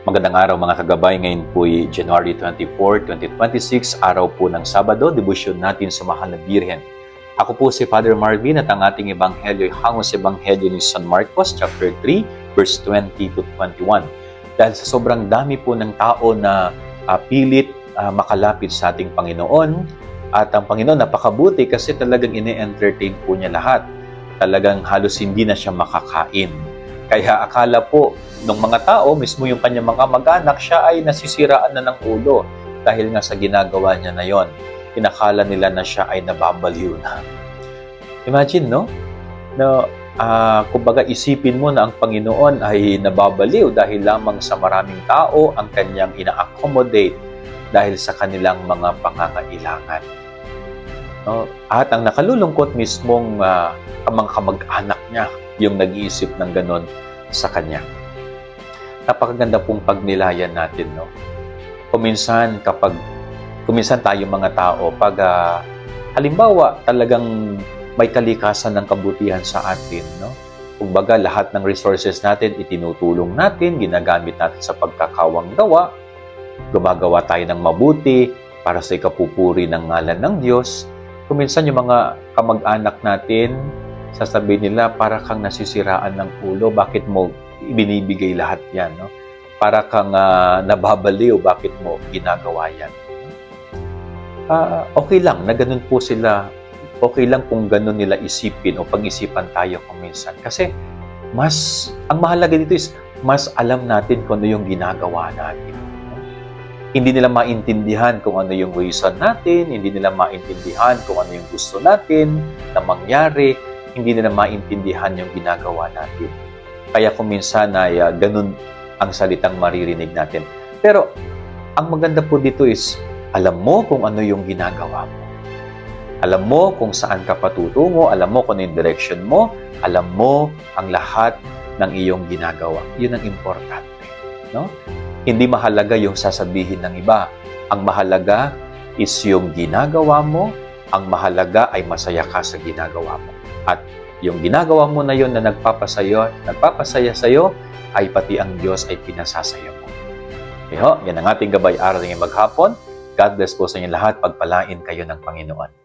Magandang araw mga kagabay. Ngayon po ay January 24, 2026, araw po ng Sabado, debosyon natin sa Mahal na Birhen. Ako po si Father Marvin at ang ating ebanghelyo ay hango sa ebanghelyo ni San Marcos, chapter 3, verse 20 to 21. Dahil sa sobrang dami po ng tao na pilit makalapit sa ating Panginoon, at ang Panginoon napakabuti kasi talagang ine-entertain po niya lahat. Talagang halos hindi na siya makakain. Kaya akala po ng mga tao, mismo yung kanyang mga mag-anak, siya ay nasisiraan na ng ulo dahil nga sa ginagawa niya na yon. Inakala nila na siya ay nababaliw na. Imagine, no? Na, kumbaga isipin mo na ang Panginoon ay nababaliw dahil lamang sa maraming tao ang kanyang ina-accommodate dahil sa kanilang mga pangangailangan. No? At ang nakalulungkot mismong mga kamag-anak niya yung nag-iisip ng ganon sa kanya. Napakaganda pong pagnilayan natin, no? Kuminsan tayong mga tao, pag halimbawa talagang may kalikasan ng kabutihan sa atin, no? Kumbaga lahat ng resources natin itinutulong natin, ginagamit natin sa pagkakawang gawa, gumagawa tayo ng mabuti para sa ikapupuri ng ngalan ng Diyos. Kuminsan yung mga kamag-anak natin, sasabihin nila, para kang nasisiraan ng ulo, bakit mo ibinibigay lahat yan, no? Para kang nababaliw, bakit mo ginagawa yan? Okay lang na ganun po sila, okay lang kung ganun nila isipin o pag-isipan tayo kuminsan. Kasi ang mahalaga dito is, mas alam natin kung ano yung ginagawa natin. No? Hindi nila maintindihan kung ano yung reason natin, hindi nila maintindihan kung ano yung gusto natin na mangyari, hindi nila maintindihan yung ginagawa natin. Kaya kung minsan ay ganun ang salitang maririnig natin. Pero ang maganda po dito is, alam mo kung ano yung ginagawa mo. Alam mo kung saan ka patutungo, alam mo kung ano yung direction mo, alam mo ang lahat ng iyong ginagawa. Yun ang importante. No? Hindi mahalaga yung sasabihin ng iba. Ang mahalaga is yung ginagawa mo, ang mahalaga ay masaya ka sa ginagawa mo. At yung ginagawa mo na yun na nagpapasaya sa'yo, ay pati ang Diyos ay pinasasaya mo. Yan ang ating gabay araw ng maghapon. God bless po sa inyo lahat. Pagpalain kayo ng Panginoon.